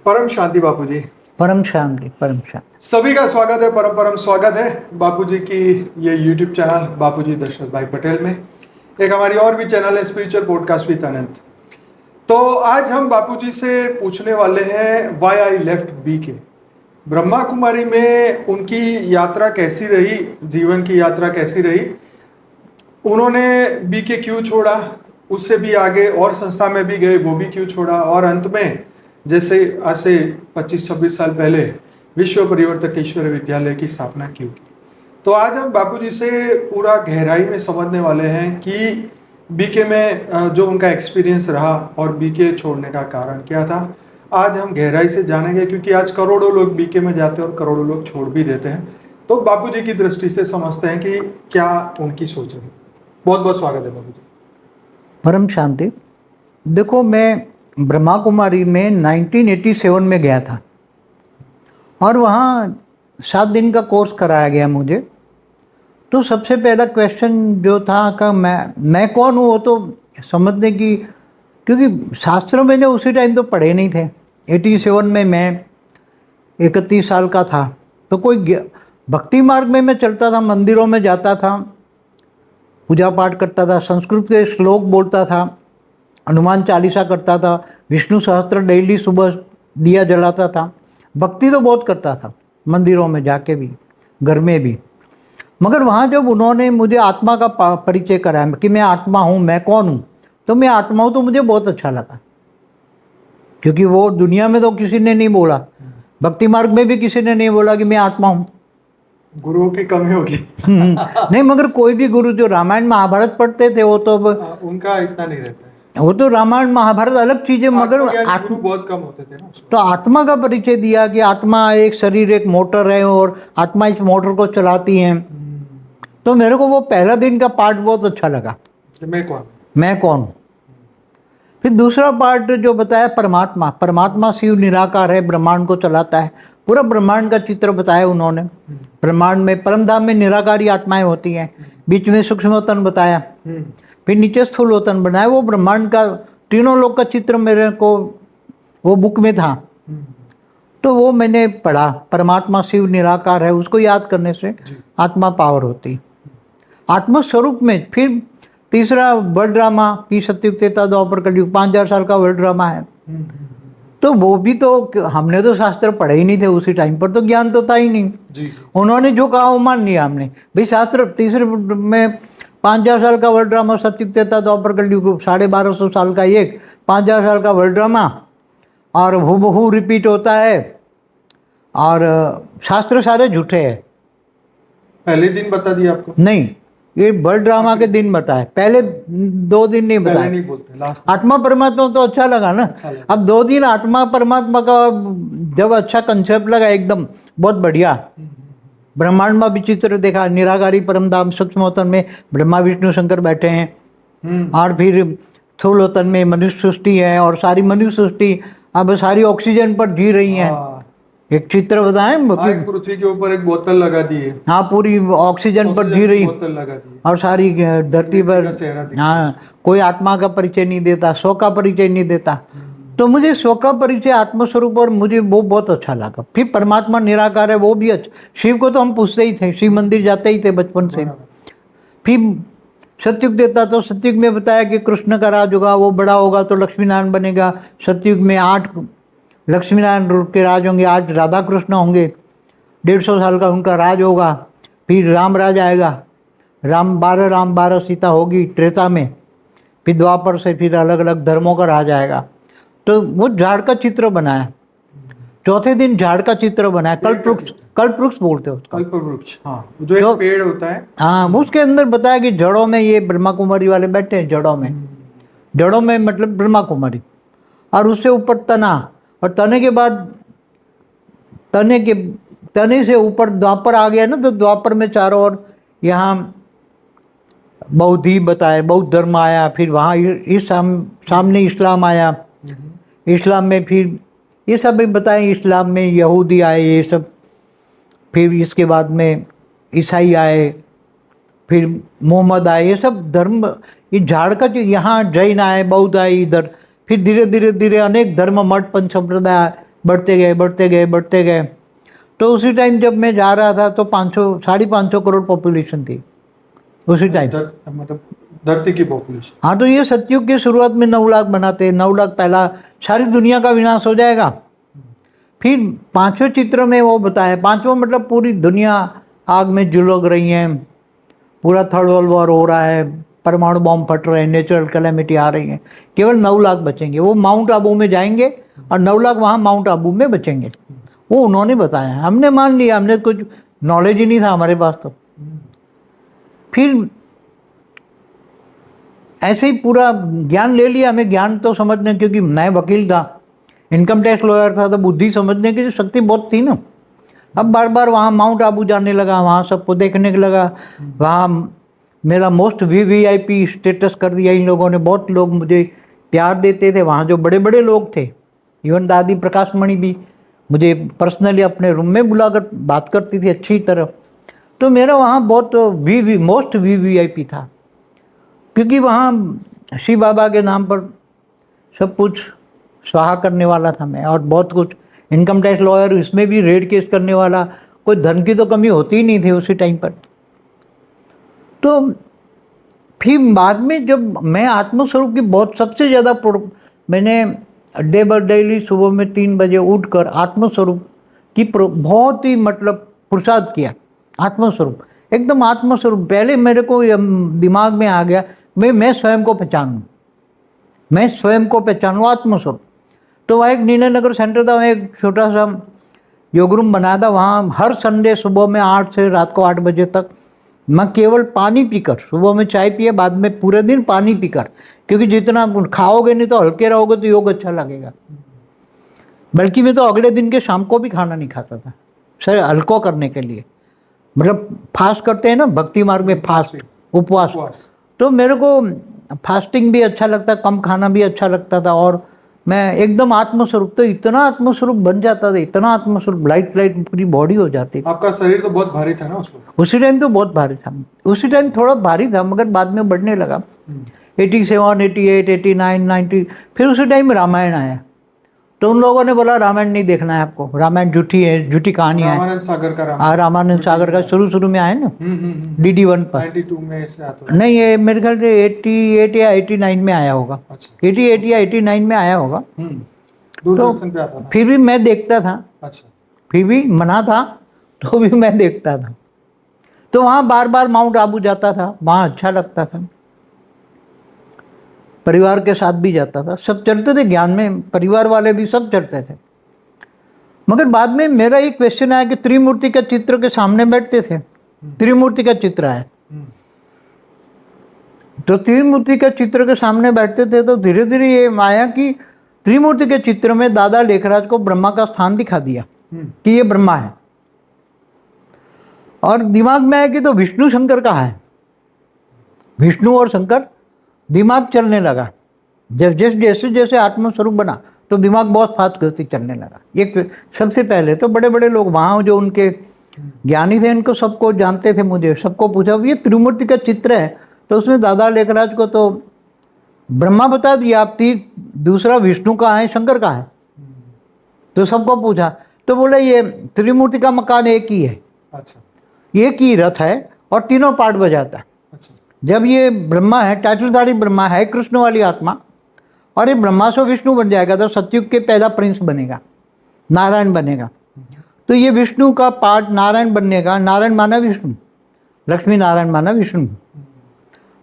परम शांति बापूजी। परम शांति, परम शांति। सभी का स्वागत है, परम परम स्वागत है बापूजी की ये यूट्यूब चैनल बापूजी दशरथ भाई पटेल में। एक हमारी और भी चैनल है स्पिरिचुअल पॉडकास्ट विद अनंत। तो आज हम बापूजी से पूछने वाले हैं why I left BK. Brahma Kumari में उनकी यात्रा कैसी रही, जीवन की यात्रा कैसी रही, उन्होंने बीके क्यों छोड़ा, उससे भी आगे और संस्था में भी गए, वो भी क्यों छोड़ा, और अंत में जैसे आज से 25-26 साल पहले विश्व परिवर्तक ईश्वर विद्यालय की स्थापना क्यों की। तो आज हम बापूजी से पूरा गहराई में समझने वाले हैं कि बीके में जो उनका एक्सपीरियंस रहा और बीके छोड़ने का कारण क्या था। आज हम गहराई से जानेंगे, क्योंकि आज करोड़ों लोग बीके में जाते हैं और करोड़ों लोग छोड़ भी देते हैं। तो बापूजी की दृष्टि से समझते हैं कि क्या उनकी सोच रही। बहुत बहुत स्वागत है बापूजी। परम शांति। देखो, मैं ब्रह्मा कुमारी में 1987 में गया था और वहाँ 7 दिन का कोर्स कराया गया मुझे। तो सबसे पहला क्वेश्चन जो था कि मैं कौन हूँ, वो तो समझने की, क्योंकि शास्त्र मैंने उसी टाइम तो पढ़े नहीं थे। 87 में मैं 31 साल का था। तो कोई भक्ति मार्ग में मैं चलता था, मंदिरों में जाता था, पूजा पाठ करता था, संस्कृत के श्लोक बोलता था, हनुमान चालीसा करता था, विष्णु सहस्त्र डेली सुबह दिया जलाता था, भक्ति तो बहुत करता था, मंदिरों में जाके भी, घर में भी। मगर वहाँ जब उन्होंने मुझे आत्मा का परिचय कराया कि मैं आत्मा हूँ, मैं कौन हूँ, तो मैं आत्मा हूँ, तो मुझे बहुत अच्छा लगा। क्योंकि वो दुनिया में तो किसी ने नहीं बोला, भक्ति मार्ग में भी किसी ने नहीं बोला कि मैं आत्मा हूँ। गुरुओं की कमी होगी। नहीं, मगर कोई भी गुरु जो रामायण महाभारत पढ़ते थे वो तो उनका इतना नहीं रहता है। वो तो रामायण महाभारत अलग चीज है, मगर गुरु बहुत कम होते थे ना। तो आत्मा का परिचय दिया कि आत्मा एक शरीर, एक मोटर है और आत्मा इस मोटर को चलाती है। तो मेरे को वो पहला दिन का पार्ट बहुत अच्छा लगा, मैं कौन हूँ। फिर दूसरा पार्ट जो बताया, परमात्मा शिव निराकार है, ब्रह्मांड को चलाता है, पूरा ब्रह्मांड का चित्र बताया उन्होंने। ब्रह्मांड में, परमधाम में निराकारी आत्माएं होती हैं, बीच में सूक्ष्मवतन बताया, फिर नीचे स्थूलवतन बनाया। वो ब्रह्मांड का तीनों लोक का चित्र मेरे को वो बुक में था, तो वो मैंने पढ़ा। परमात्मा शिव निराकार है, उसको याद करने से आत्मा पावर होती। आत्मा स्वरूप में फिर तीसरा वर्ल्ड ड्रामा की सतयुग त्रेता द्वापर कलयुग, 5000 साल का वर्ल्ड ड्रामा है। तो वो भी तो हमने तो शास्त्र पढ़े ही नहीं थे उसी टाइम पर, तो ज्ञान तो था ही नहीं जी। उन्होंने जो कहा वो मान लिया हमने। भाई शास्त्र तीसरे में 5000 साल का वर्ल्ड ड्रामा, सतयुग त्रेता द्वापर कलयुग, 1250 साल का एक, 5000 साल का वर्ल्ड ड्रामा, और हूबहू रिपीट होता है, और शास्त्र सारे झूठे हैं। पहले दिन बता दिया आपको? नहीं, ये वर्ल्ड ड्रामा के दिन बताए, पहले 2 दिन नहीं बताए। नहीं बोलते, आत्मा परमात्मा तो अच्छा लगा ना। अब 2 दिन आत्मा परमात्मा का जब अच्छा कंसेप्ट लगा, एकदम बहुत बढ़िया। ब्रह्मांड में भी चित्र देखा, निराकारी परमधाम सूक्ष्मवतन में ब्रह्मा विष्णु शंकर बैठे हैं, और फिर स्थूलवतन में मनुष्य सृष्टि है, और सारी मनुष्य सृष्टि अब सारी ऑक्सीजन पर जी रही है। एक चित्र बताएं, पृथ्वी के ऊपर एक बोतल लगा दी है, हाँ, पूरी ऑक्सीजन पर जी रही, बोतल लगा दी, और सारी धरती पर, हाँ, कोई आत्मा का परिचय नहीं देता, स्व का परिचय नहीं देता। तो मुझे स्व का परिचय आत्मस्वरूप, और मुझे वो बहुत अच्छा लगा। फिर परमात्मा निराकार है, वो भी अच्छा। शिव को तो हम पूछते ही थे, शिव मंदिर जाते ही थे बचपन से। फिर सतयुग देता, तो सतयुग में बताया कि कृष्ण का राज होगा, वो बड़ा होगा तो लक्ष्मी नारायण बनेगा। सतयुग में 8 लक्ष्मी नारायण के राज होंगे, 8 राधा कृष्ण होंगे, 150 साल का उनका राज होगा। फिर राम राज आएगा, राम 12 सीता होगी त्रेता में। फिर द्वापर से फिर अलग अलग धर्मों का राज आएगा। तो वो झाड़ का चित्र बनाया, चौथे दिन झाड़ का चित्र बनाया, कल्पवृक्ष बोलते हो उसको। कल्पवृक्ष, हाँ, जो एक पेड़ होता है। हाँ, उसके अंदर बताया कि जड़ों में ये ब्रह्मा कुमारी वाले बैठे हैं, जड़ों में मतलब ब्रह्मा कुमारी, और उससे ऊपर तना, और तने के बाद तने से ऊपर द्वापर आ गया ना, तो द्वापर में चारों ओर यहाँ बौद्धि बताए, बौद्ध धर्म आया। फिर वहाँ इस सामने इस्लाम आया, इस्लाम में फिर ये सब भी बताएं, इस्लाम में यहूदी आए, ये सब। फिर इसके बाद में ईसाई आए, फिर मोहम्मद आए, ये सब धर्म, ये झाड़ का यहाँ जैन आए, बौद्ध आए इधर। फिर धीरे धीरे अनेक धर्म, मठ, पंच संप्रदाय बढ़ते गए बढ़ते गए बढ़ते गए। तो उसी टाइम जब मैं जा रहा था तो 500 करोड़ पॉपुलेशन थी उसी टाइम। मतलब धरती की पॉपुलेशन। हाँ, तो ये सतयुग की शुरुआत में 9 लाख बनाते, 9 लाख पहला सारी दुनिया का विनाश हो जाएगा। फिर 5वें चित्र में वो बताया, 5वां मतलब पूरी दुनिया आग में झुलस रही है, पूरा थर्ड वर्ल्ड वॉर हो रहा है, परमाणु बॉम्ब फट रहे हैं, नेचुरल कैलेमिटी आ रही है, केवल 9 लाख बचेंगे। वो माउंट आबू में जाएंगे और 9 लाख वहाँ माउंट आबू में बचेंगे। वो उन्होंने बताया, हमने मान लिया, हमने कुछ नॉलेज ही नहीं था हमारे पास। तो फिर ऐसे ही पूरा ज्ञान ले लिया, हमें ज्ञान तो समझने, क्योंकि मैं वकील था, इनकम टैक्स लॉयर था, तो बुद्धि समझने की जो शक्ति बहुत थी ना। अब बार बार वहाँ माउंट आबू जाने लगा, वहाँ सबको देखने लगा, वहाँ मेरा मोस्ट वीवीआईपी स्टेटस कर दिया इन लोगों ने। बहुत लोग मुझे प्यार देते थे वहाँ, जो बड़े बड़े लोग थे। इवन दादी प्रकाश मणि भी मुझे पर्सनली अपने रूम में बुलाकर बात करती थी अच्छी तरह। तो मेरा वहाँ बहुत मोस्ट वीवीआईपी था, क्योंकि वहाँ शिव बाबा के नाम पर सब कुछ स्वाहा करने वाला था मैं, और बहुत कुछ इनकम टैक्स लॉयर, इसमें भी रेड केस करने वाला, कोई धन की तो कमी होती ही नहीं थी उसी टाइम पर। तो फिर बाद में जब मैं आत्मस्वरूप की बहुत सबसे ज़्यादा मैंने डे बाय डेली सुबह में 3 बजे उठकर आत्मस्वरूप की बहुत ही मतलब पुरुषार्थ किया। आत्मस्वरूप, एकदम आत्मस्वरूप। पहले मेरे को दिमाग में आ गया मैं स्वयं को पहचानूँ, मैं स्वयं को पहचानूँ, आत्मस्वरूप। तो वहाँ एक नीले नगर सेंटर था, वहाँ एक छोटा सा योग रूम बनाया था। वहाँ हर संडे सुबह में 8 से रात को 8 बजे तक मैं केवल पानी पीकर, सुबह में चाय पिए, बाद में पूरे दिन पानी पीकर, क्योंकि जितना खाओगे नहीं तो हल्के रहोगे तो योग अच्छा लगेगा। बल्कि मैं तो अगले दिन के शाम को भी खाना नहीं खाता था, सर हल्को करने के लिए। मतलब फास्ट करते हैं ना भक्ति मार्ग में, फास्ट, उपवास। तो मेरे को फास्टिंग भी अच्छा लगता, कम खाना भी अच्छा लगता था, और मैं एकदम आत्मस्वरूप, तो इतना आत्मस्वरूप बन जाता था, इतना आत्मस्वरूप, लाइट पूरी बॉडी हो जाती थी। आपका शरीर तो बहुत भारी था ना उसी टाइम तो बहुत भारी था, उसी टाइम थोड़ा भारी था, मगर बाद में बढ़ने लगा। 87, 88, 89, 90, फिर उसी टाइम रामायण आया। तो उन लोगों ने बोला रामायण नहीं देखना है आपको, रामायण झूठी है, झूठी कहानी है। रामानंद सागर का हाँ, रामानंद सागर का शुरू में आया ना DD1 पर। 92 में से आता नहीं, ये मेरे ख्याल से 88 या 89 में आया होगा। अच्छा। 88 या 89 में आया होगा। दूरदर्शन पे आता था। फिर भी मैं देखता था। अच्छा। फिर भी मना था तो भी मैं देखता था। तो वहाँ बार बार माउंट आबू जाता था, वहाँ अच्छा लगता था, परिवार के साथ भी जाता था, सब चलते थे ज्ञान में, परिवार वाले भी सब चलते थे। मगर बाद में मेरा एक क्वेश्चन आया कि त्रिमूर्ति का चित्र के सामने बैठते थे, त्रिमूर्ति का चित्र है, तो त्रिमूर्ति के चित्र के सामने बैठते थे, तो धीरे धीरे ये आया कि त्रिमूर्ति के चित्र में दादा लेखराज को ब्रह्मा का स्थान दिखा दिया कि ये ब्रह्मा है। और दिमाग में आया कि तो विष्णु शंकर का है, विष्णु और शंकर। दिमाग चलने लगा, जैसे जैसे आत्मस्वरूप बना तो दिमाग बहुत फास्ट गति चलने लगा। ये सबसे पहले तो बड़े बड़े लोग वहाँ जो उनके ज्ञानी थे, इनको सबको जानते थे, मुझे सबको पूछा ये त्रिमूर्ति का चित्र है, तो उसमें दादा लेखराज को तो ब्रह्मा बता दिया, आप दूसरा विष्णु का है, शंकर का है। तो सबको पूछा, तो बोले ये त्रिमूर्ति का मकान एक ही है। अच्छा। एक ही रथ है और तीनों पार्ट बजाता है। अच्छा। जब ये ब्रह्मा है, टाइटलधारी ब्रह्मा है, कृष्ण वाली आत्मा, और ये ब्रह्मा से विष्णु बन जाएगा तो सतयुग के पहला प्रिंस बनेगा, नारायण बनेगा। तो ये विष्णु का पार्ट नारायण बनने का, नारायण माना विष्णु, लक्ष्मी नारायण माना विष्णु,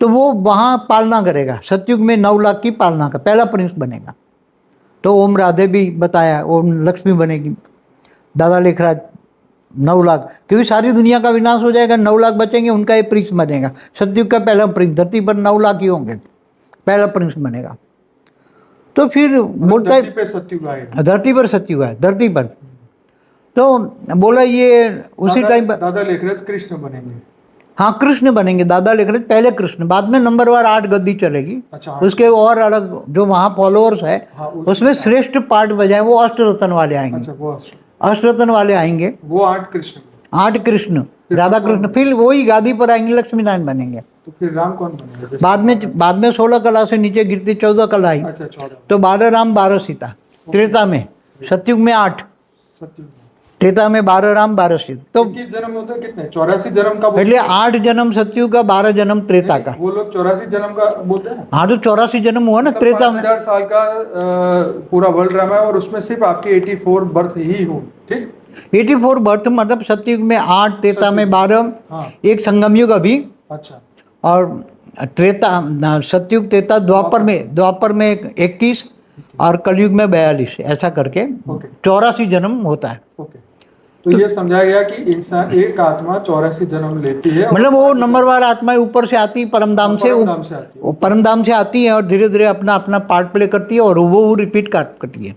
तो वो वहाँ पालना करेगा, सतयुग में 9 लाख की पालना का पहला प्रिंस बनेगा। तो ओम राधे भी बताया, ओम लक्ष्मी बनेगी, दादा लेखराज 9 लाख, क्योंकि सारी दुनिया का विनाश हो जाएगा, 9 लाख बचेंगे, उनका ये प्रिंस बनेगा, सतयुग का पहला प्रिंस। धरती पर 9 लाख ही होंगे, पहला प्रिंस बनेगा। तो फिर बोलता है धरती पर सतयुग है, धरती पर। तो बोला ये उसी टाइम पर दादा लेखराज कृष्ण बनेंगे। हाँ, कृष्ण बनेंगे, दादा लेखराज पहले कृष्ण, बाद में नंबरवार 8 गद्दी चलेगी। अच्छा, उसके और अलग जो वहाँ फॉलोअर्स है, उसमें श्रेष्ठ पार्ट बजाए वो अष्टरत्न वाले आएंगे। अच्छा, वो अष्टरत्न वाले आएंगे, वो 8 कृष्ण, 8 कृष्ण, राधा कृष्ण। फिर वही गादी पर आएंगे, लक्ष्मी नारायण बनेंगे। तो फिर राम कौन बनेंगे? बाद में 16 कला से नीचे गिरती 14 कला आई। अच्छा, 14। तो 12 राम 12 सीता, त्रेता में सतयुग में 8, सतयुग में त्रेता में 12 राम 12 सीता। तो 21 जन्म होते हैं कितने? 84 जन्म का पहले 8 जन्म सतयुग का, 12 जन्म त्रेता का। वो लोग 84 जन्म का बोलते हैं। हाँ तो 84 जन्म हुआ ना त्रेता में। 5000 साल का पूरा वर्ल्ड ड्रामा है और उसमें सिर्फ आपके 84 बर्थ ही हो, ठीक? 84 बर्थ मतलब सतयुग में 8, त्रेता में 12, हाँ एक संगम युग अभी, अच्छा और त्रेता सतयुग त्रेता द्वापर में 21 और कलयुग में 42, ऐसा करके ओके 84 जन्म होता है। ओके। तो ये समझा गया कि इंसान एक आत्मा 84 जन्म लेती है और मतलब वो नंबरवार आत्माएं ऊपर से आती, परमधाम से, परमधाम से आती है। वो परमधाम से आती है और धीरे धीरे अपना अपना पार्ट प्ले करती है और वो रिपीट करती है।